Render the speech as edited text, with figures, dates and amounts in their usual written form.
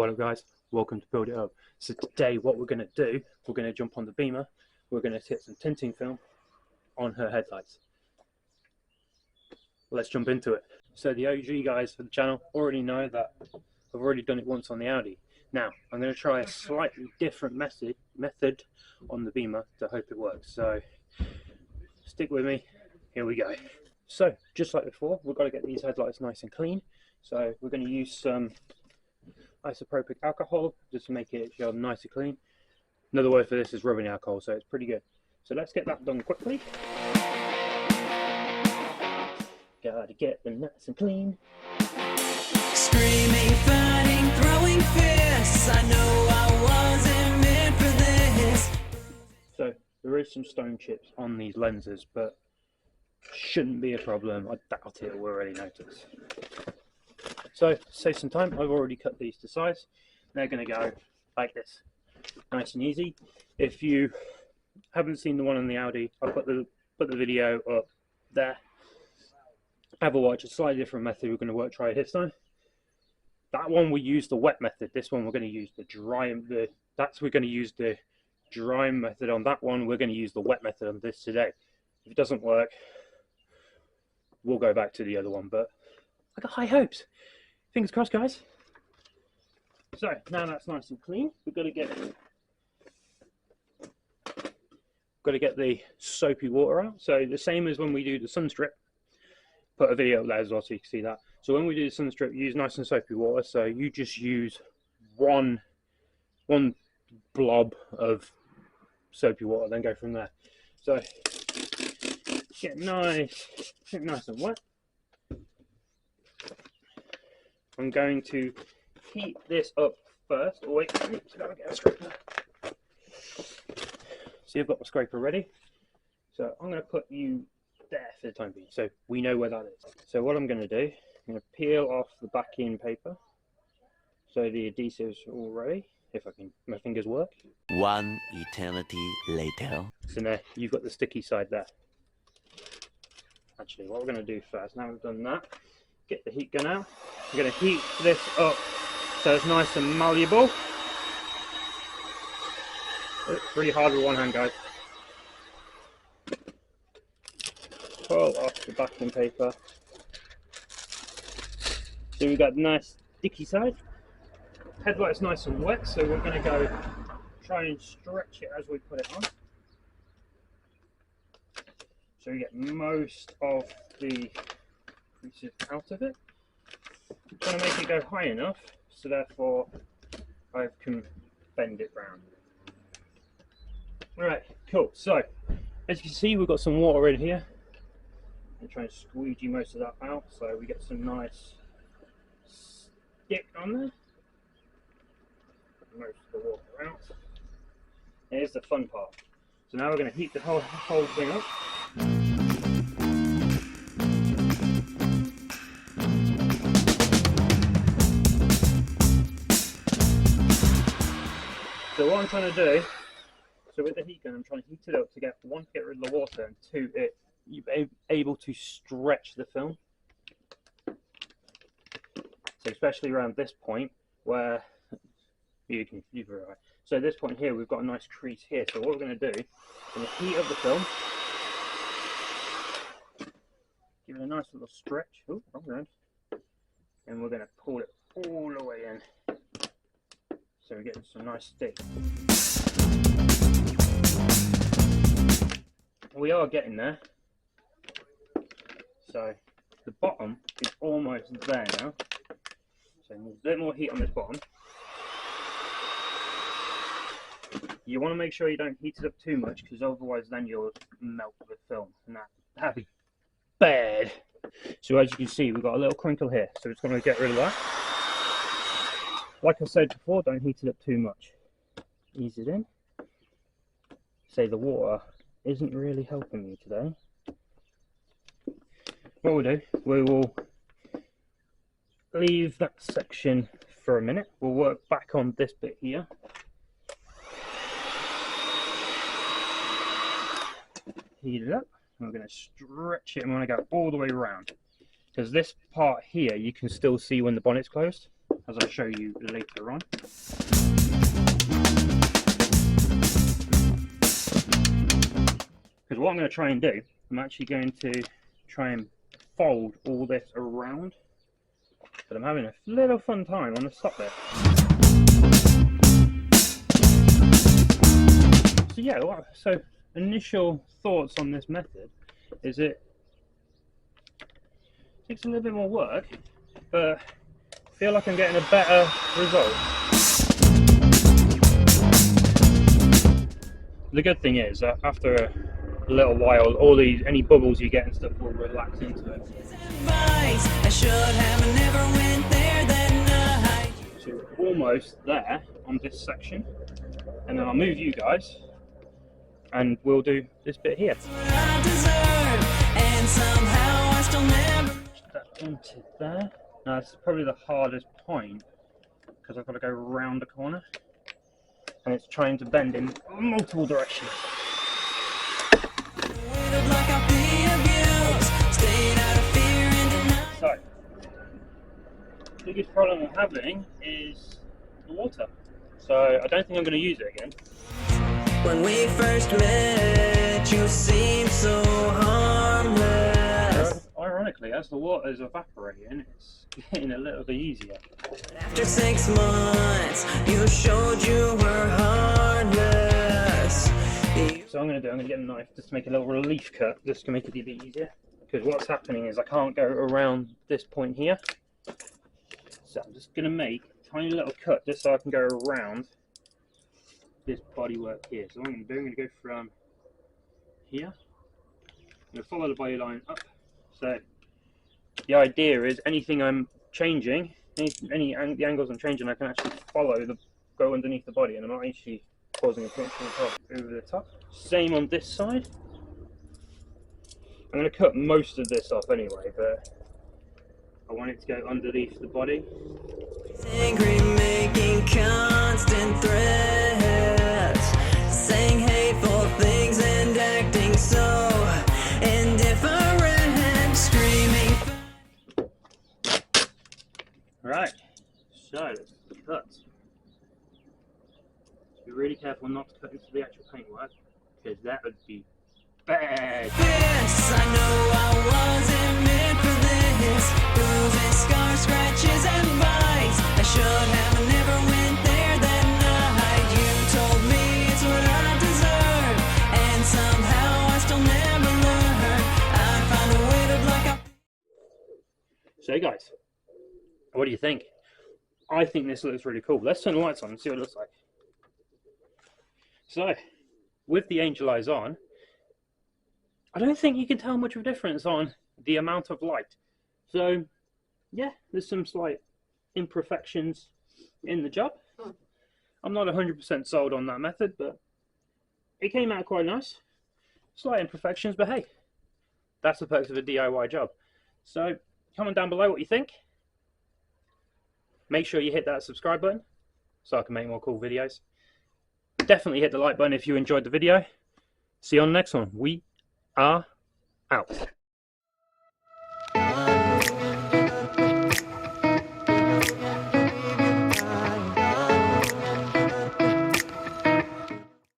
What up guys, welcome to Build It Up. So today what we're going to do, we're going to jump on the Beamer, we're going to hit some tinting film on her headlights. Let's jump into it. So the OG guys for the channel already know that I've already done it once on the Audi. Now I'm going to try a slightly different method on the Beamer to hope it works. So stick with me, here we go. So just like before, we've got to get these headlights nice and clean. So we're going to use some isopropyl alcohol just to make it feel nice and clean. Another word for this is rubbing alcohol, so it's pretty good. So let's get that done quickly. Gotta get them nice and clean. Screaming, fighting, throwing fists. I know I wasn't meant for this. So there is some stone chips on these lenses, but shouldn't be a problem. I doubt it, we'll already notice. So to save some time, I've already cut these to size. They're going to go like this, nice and easy. If you haven't seen the one on the Audi, I'll put the video up there. Have a watch. A slightly different method we're going to try it this time. That one we use the wet method. This one we're going to use the dry. We're going to use the dry method on that one. We're going to use the wet method on this today. If it doesn't work, we'll go back to the other one. But I got high hopes. Fingers crossed, guys. So now that's nice and clean. We've got to get the soapy water out. So the same as when we do the sun strip. Put a video up there as well so you can see that. So when we do the sun strip, use nice and soapy water. So you just use one blob of soapy water, then go from there. So get nice and wet. I'm going to heat this up first. Oh wait, gotta get a scraper. See, I've got my scraper ready. So I'm going to put you there for the time being, so we know where that is. So what I'm going to do, I'm going to peel off the backing paper, so the adhesive's all ready. If my fingers work. One eternity later. So now you've got the sticky side there. Actually, what we're going to do first, now we've done that, get the heat gun out. We're going to heat this up so it's nice and malleable. It's really hard with one hand, guys. Pull off the backing paper. So we've got nice sticky side. Headlight's nice and wet, so we're going to go try and stretch it as we put it on. So we get most of the creases out of it. I'm trying to make it go high enough, so therefore I can bend it round. Alright, cool. So as you can see, we've got some water in here. I'm trying to squeegee most of that out, so we get some nice stick on there. Most of the water out. Here's the fun part. So now we're going to heat the whole thing up. So what I'm trying to do, so with the heat gun, I'm trying to heat it up to get, one, get rid of the water, and two, you're able to stretch the film. So especially around this point where you're right. So at this point here, we've got a nice crease here. So what we're going to do, we're going to heat up the film, give it a nice little stretch. Oh, wrong round. And we're going to pull it all the way in. So we're getting some nice stick. We are getting there. So the bottom is almost there now. So a bit more heat on this bottom. You want to make sure you don't heat it up too much, because otherwise then you'll melt the film, and that'd be bad. So as you can see, we've got a little crinkle here, so it's going to get rid of that. Like I said before, don't heat it up too much. Ease it in. Say the water isn't really helping me today. What we'll do, we will leave that section for a minute. We'll work back on this bit here. Heat it up. We're going to stretch it and we're going to go all the way around. Because this part here, you can still see when the bonnet's closed. as I'll show you later on. Because what I'm going to try and do, I'm actually going to try and fold all this around, but I'm having a little fun time on the stop bit. So yeah, so initial thoughts on this method is it takes a little bit more work, but I feel like I'm getting a better result. The good thing is that after a little while, any bubbles you get and stuff will relax into it. So we're almost there on this section, and then I'll move you guys and we'll do this bit here. Just that into there. Now this is probably the hardest point because I've got to go around the corner and it's trying to bend in multiple directions. So, the biggest problem I'm having is the water. So I don't think I'm going to use it again. When we first met, you seemed so harmless. Ironically, as the water is evaporating, it's getting a little bit easier. After 6 months, you showed you were heartless. So I'm going to get a knife just to make a little relief cut, just to make it a bit easier. Because what's happening is I can't go around this point here. So I'm just going to make a tiny little cut just so I can go around this bodywork here. So what I'm going to go from here. I'm going to follow the body line up. So the idea is anything I'm changing, the angles I'm changing, I can actually go underneath the body, and I'm not actually causing a pinch over the top. Same on this side. I'm going to cut most of this off anyway, but I want it to go underneath the body. Angry, making constant threats, saying hateful things and acting so indifferent, screaming. Right, so let's cut. Be really careful not to cut into the actual paintwork, because that would be bad. Yes, I know I wasn't meant for this. Bruises, scars, scratches, and bites. I should have never went there that night. You told me it's what I deserve, and somehow I still never learned. I'd find a way to block out. So guys, what do you think? I think this looks really cool. Let's turn the lights on and see what it looks like. So, with the angel eyes on, I don't think you can tell much of a difference on the amount of light. So, yeah, there's some slight imperfections in the job. I'm not 100% sold on that method, but it came out quite nice. Slight imperfections, but hey, that's the perks of a DIY job. So, comment down below what you think. Make sure you hit that subscribe button so I can make more cool videos. Definitely hit the like button if you enjoyed the video. See you on the next one. We are out.